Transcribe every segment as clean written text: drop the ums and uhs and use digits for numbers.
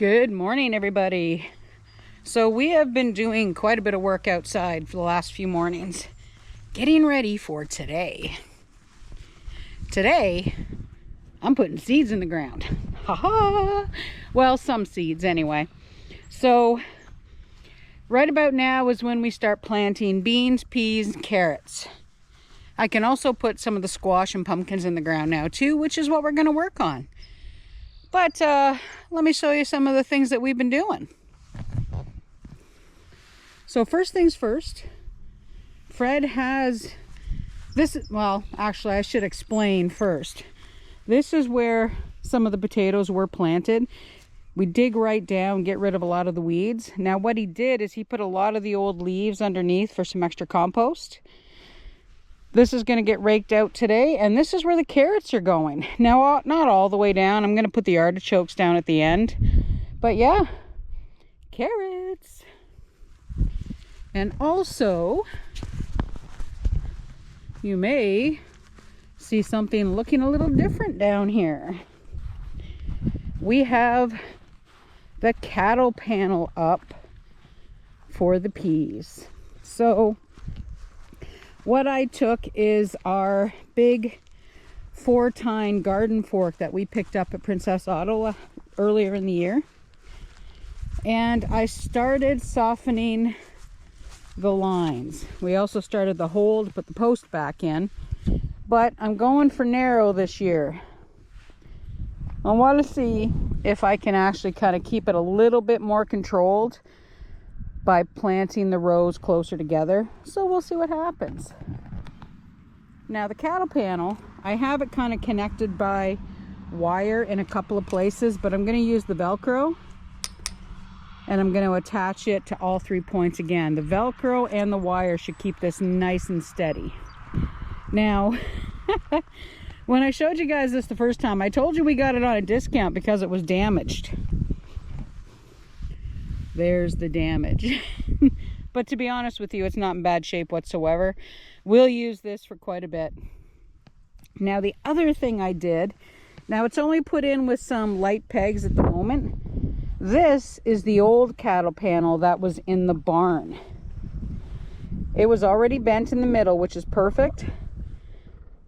Good morning, everybody. So we have been doing quite a bit of work outside for the last few mornings, getting ready for today. Today, I'm putting seeds in the ground. Ha! Well, some seeds anyway. So right about now is when we start planting beans, peas, and carrots. I can also put some of the squash and pumpkins in the ground now too, which is what we're going to work on. But let me show you some of the things that we've been doing. So first things first, Fred has this. Well, actually, I should explain first. This is where some of the potatoes were planted. We dig right down, get rid of a lot of the weeds. Now what he did is he put a lot of the old leaves underneath for some extra compost. This is going to get raked out today, and this is where the carrots are going. Now, not all the way down. I'm going to put the artichokes down at the end. But yeah, carrots. And also, you may see something looking a little different down here. We have the cattle panel up for the peas. So what I took is our big 4-tine garden fork that we picked up at Princess Auto earlier in the year. And I started softening the lines. We also started the hole to put the post back in. But I'm going for narrow this year. I want to see if I can actually kind of keep it a little bit more controlled by planting the rows closer together. So we'll see what happens. Now the cattle panel, I have it kind of connected by wire in a couple of places, but I'm going to use the Velcro and I'm going to attach it to all 3 points again. The Velcro and the wire should keep this nice and steady. Now, when I showed you guys this the first time, I told you we got it on a discount because it was damaged. There's the damage. But to be honest with you, it's not in bad shape whatsoever. We'll use this for quite a bit. Now the other thing I did, now it's only put in with some light pegs at the moment. This is the old cattle panel that was in the barn. It was already bent in the middle, which is perfect.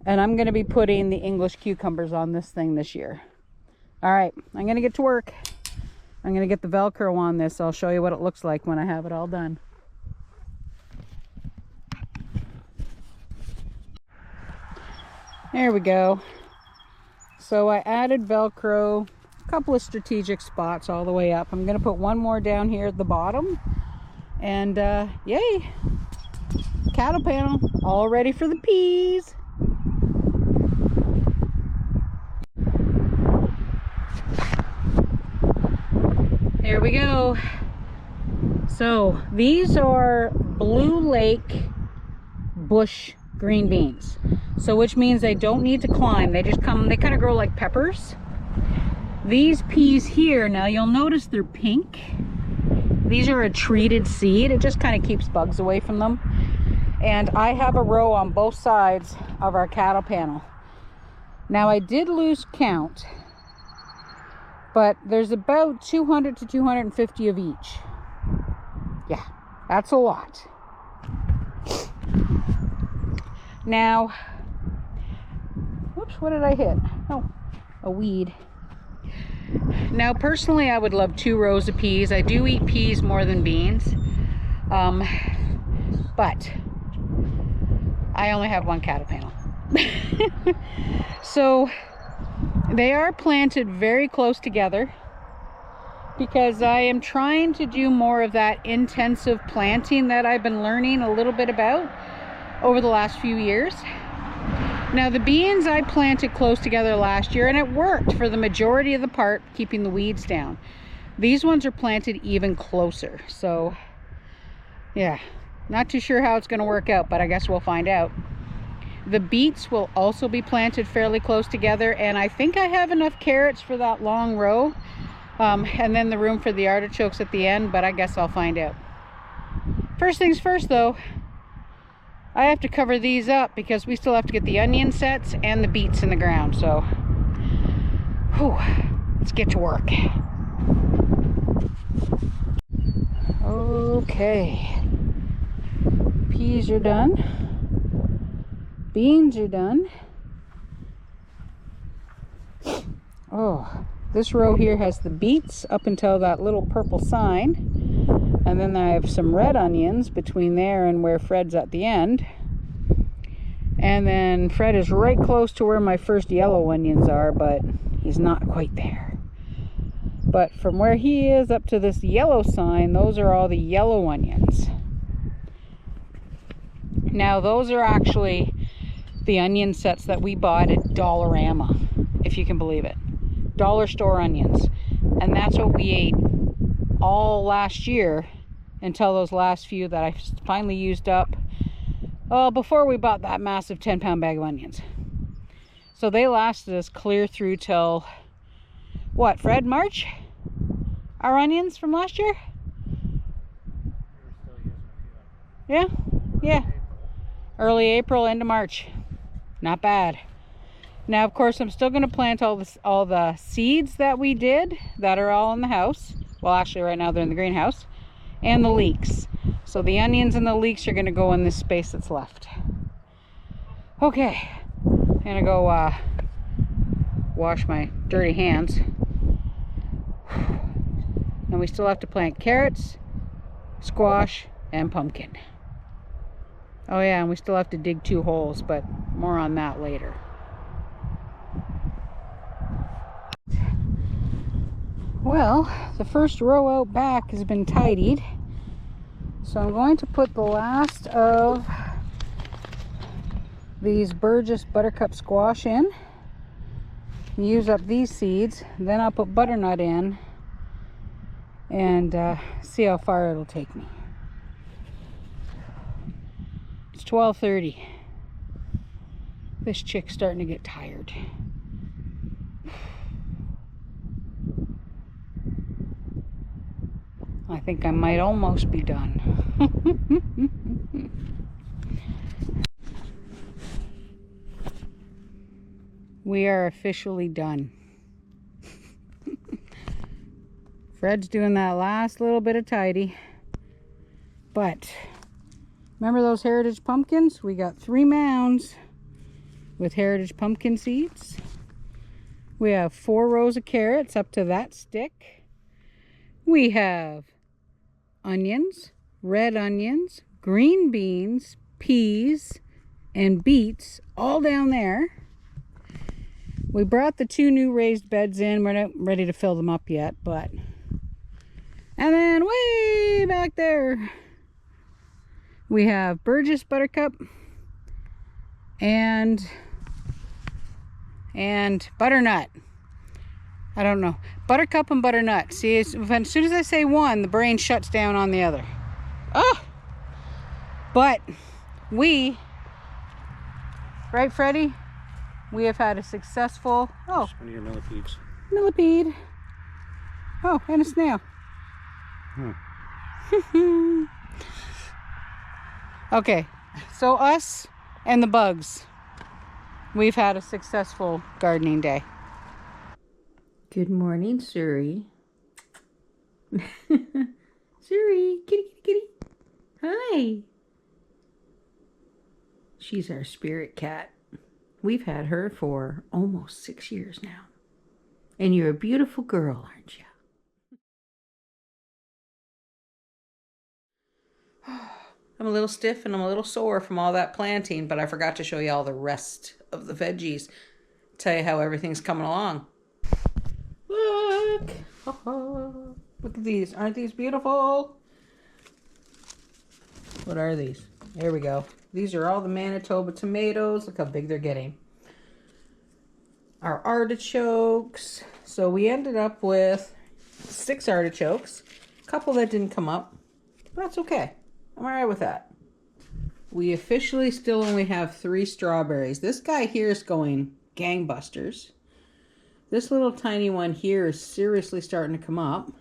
And I'm going to be putting the English cucumbers on this thing this year. All right, I'm going to get to work. I'm going to get the Velcro on this. So I'll show you what it looks like when I have it all done. There we go. So I added Velcro, a couple of strategic spots all the way up. I'm going to put one more down here at the bottom. And yay! Cattle panel all ready for the peas. There we go. So these are Blue Lake bush green beans. So which means they don't need to climb. They just come, they kind of grow like peppers. These peas here, now you'll notice they're pink. These are a treated seed. It just kind of keeps bugs away from them. And I have a row on both sides of our cattle panel. Now I did lose count, but there's about 200 to 250 of each. Yeah, that's a lot. Now, whoops, what did I hit? Oh, a weed. Now, personally, I would love 2 rows of peas. I do eat peas more than beans. But I only have one cattle panel. So they are planted very close together because I am trying to do more of that intensive planting that I've been learning a little bit about over the last few years. Now the beans I planted close together last year and it worked for the majority of the part, keeping the weeds down. These ones are planted even closer. So yeah, not too sure how it's going to work out, but I guess we'll find out. The beets will also be planted fairly close together, and I think I have enough carrots for that long row, and then the room for the artichokes at the end, but I guess I'll find out. First things first though, I have to cover these up because we still have to get the onion sets and the beets in the ground. So, whew, let's get to work. Okay. Peas are done. Beans are done. Oh, this row here has the beets up until that little purple sign. And then I have some red onions between there and where Fred's at the end. And then Fred is right close to where my first yellow onions are, but he's not quite there. But from where he is up to this yellow sign, those are all the yellow onions. Now those are actually the onion sets that we bought at Dollarama, if you can believe it. Dollar store onions. And that's what we ate all last year until those last few that I finally used up. Oh, before we bought that massive 10-pound bag of onions. So they lasted us clear through till, what, Fred, March? Our onions from last year? Yeah, yeah. Early April, end of March. Not bad. Now, of course, I'm still going to plant all the seeds that we did that are all in the house. Well, actually, right now they're in the greenhouse. And the leeks. So the onions and the leeks are going to go in this space that's left. Okay. I'm going to go wash my dirty hands. And we still have to plant carrots, squash, and pumpkin. Oh yeah, and we still have to dig 2 holes, but more on that later. Well, the first row out back has been tidied. So I'm going to put the last of these Burgess Buttercup squash in. Use up these seeds. Then I'll put butternut in and see how far it'll take me. It's 12:30. This chick's starting to get tired. I think I might almost be done. We are officially done. Fred's doing that last little bit of tidy. But remember those heritage pumpkins? We got 3 mounds with heritage pumpkin seeds. We have 4 rows of carrots up to that stick. We have onions, red onions, green beans, peas, and beets all down there. We brought the 2 new raised beds in. We're not ready to fill them up yet, but... And then way back there, we have Burgess Buttercup and butternut. I don't know. Buttercup and butternut. See, as soon as I say one, the brain shuts down on the other. Oh! But we, right, Freddie? We have had a successful... Oh. One of your millipedes. Millipede. Oh, and a snail. Okay, so us and the bugs, we've had a successful gardening day. Good morning, Suri. Suri, kitty, kitty, kitty. Hi. She's our spirit cat. We've had her for almost 6 years now. And you're a beautiful girl, aren't you? I'm a little stiff and I'm a little sore from all that planting, but I forgot to show you all the rest of the veggies. Tell you how everything's coming along. Look! Look at these. Aren't these beautiful? What are these? There we go. These are all the Manitoba tomatoes. Look how big they're getting. Our artichokes. So we ended up with 6 artichokes. A couple that didn't come up. But that's okay. I'm alright with that. We officially still only have 3 strawberries. This guy here is going gangbusters. This little tiny one here is seriously starting to come up.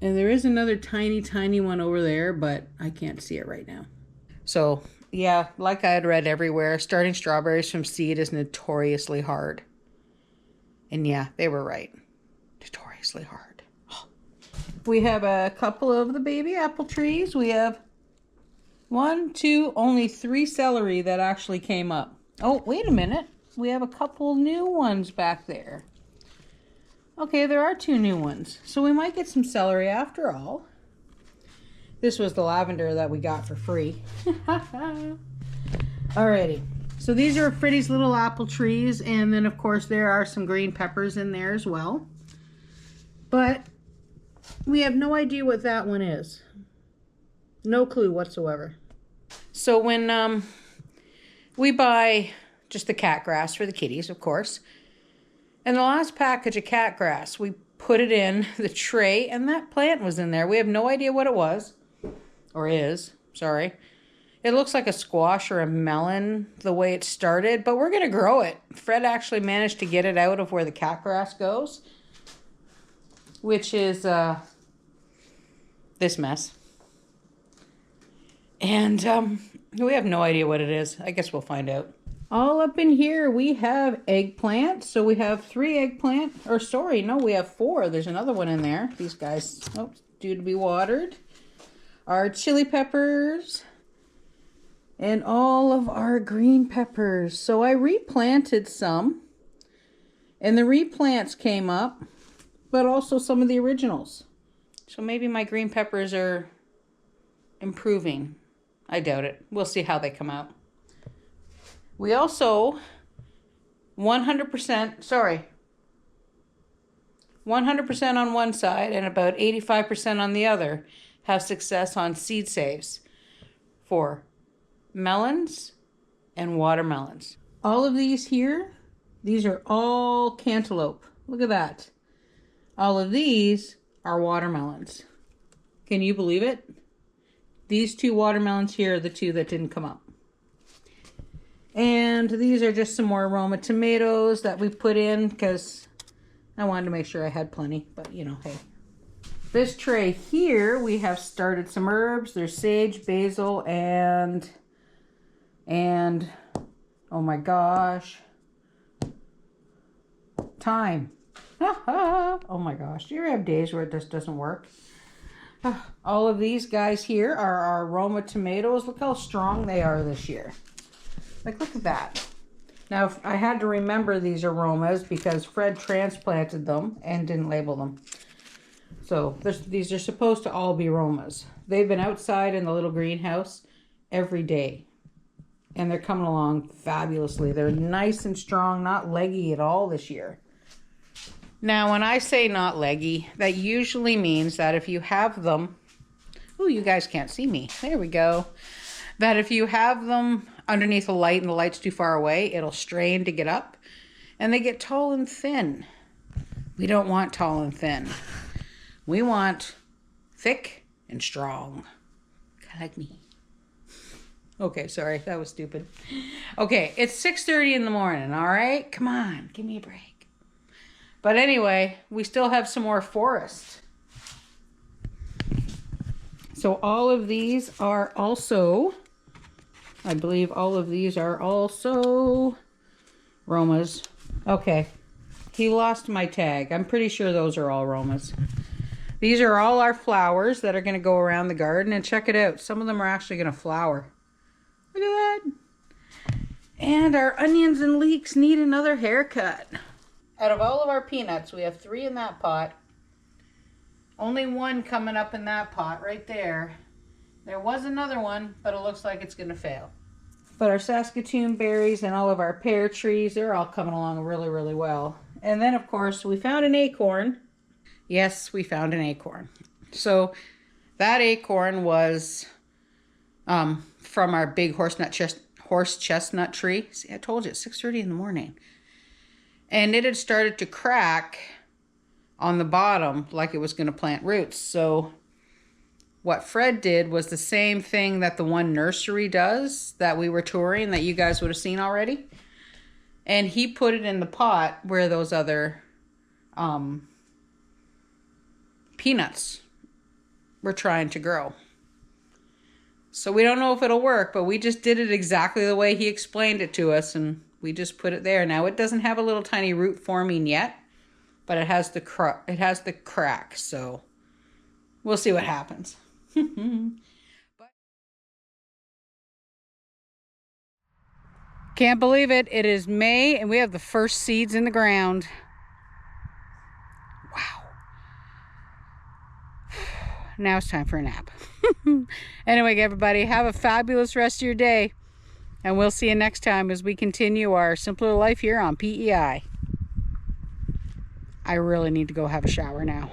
And there is another tiny, tiny one over there, but I can't see it right now. So, yeah, like I had read everywhere, starting strawberries from seed is notoriously hard. And yeah, they were right. Notoriously hard. We have a couple of the baby apple trees. We have 1, 2, only 3 celery that actually came up. Oh, wait a minute. We have a couple new ones back there. Okay, there are 2 new ones. So we might get some celery after all. This was the lavender that we got for free. Alrighty. So these are Freddy's little apple trees. And then, of course, there are some green peppers in there as well. But we have no idea what that one is. No clue whatsoever. So when we buy just the cat grass for the kitties, of course. And the last package of cat grass, we put it in the tray and that plant was in there. We have no idea what it was. Or is, sorry. It looks like a squash or a melon the way it started, but we're going to grow it. Fred actually managed to get it out of where the cat grass goes, which is this mess. And we have no idea what it is. I guess we'll find out. All up in here we have eggplant. So we have 3 eggplant, or sorry, no, we have 4. There's another one in there. These guys, oh, due to be watered. Our chili peppers. And all of our green peppers. So I replanted some. And the replants came up. But also some of the originals. So maybe my green peppers are improving. I doubt it. We'll see how they come out. We also 100% on one side and about 85% on the other have success on seed saves for melons and watermelons. All of these here, these are all cantaloupe. Look at that. All of these are watermelons. Can you believe it? These 2 watermelons here are the 2 that didn't come up. And these are just some more aroma tomatoes that we put in because I wanted to make sure I had plenty, but you know, hey. This tray here, we have started some herbs. There's sage, basil, and oh my gosh, thyme. Oh my gosh, do you ever have days where it just doesn't work? All of these guys here are our aroma tomatoes. Look how strong they are this year. Like, look at that. Now, I had to remember these aromas because Fred transplanted them and didn't label them. So these are supposed to all be aromas. They've been outside in the little greenhouse every day. And they're coming along fabulously. They're nice and strong, not leggy at all this year. Now, when I say not leggy, that usually means that if you have them... Oh, you guys can't see me. There we go. That if you have them underneath a light and the light's too far away, it'll strain to get up. And they get tall and thin. We don't want tall and thin. We want thick and strong. Kind of like me. Okay, sorry. That was stupid. Okay, it's 6:30 in the morning, all right? Come on, give me a break. But anyway, we still have some more forest. So all of these are also, I believe all of these are also aromas. Okay, he lost my tag. I'm pretty sure those are all aromas. These are all our flowers that are going to go around the garden. And check it out. Some of them are actually going to flower. Look at that. And our onions and leeks need another haircut. Out of all of our peanuts, we have 3 in that pot. Only 1 coming up in that pot right there. There was another one, but it looks like it's going to fail. But our Saskatoon berries and all of our pear trees, they're all coming along really, really well. And then, of course, we found an acorn. Yes, we found an acorn. So that acorn was from our big horse chestnut tree. See, I told you, it's 6:30 in the morning. And it had started to crack on the bottom like it was going to plant roots. So what Fred did was the same thing that the one nursery does that we were touring that you guys would have seen already. And he put it in the pot where those other peanuts were trying to grow. So we don't know if it'll work, but we just did it exactly the way he explained it to us, and we just put it there. Now it doesn't have a little tiny root forming yet, but it has the crack, so We'll see what happens. Can't believe it. It is May and we have the first seeds in the ground. Wow. Now it's time for a nap. Anyway, everybody, have a fabulous rest of your day. And we'll see you next time as we continue our simpler life here on PEI. I really need to go have a shower now.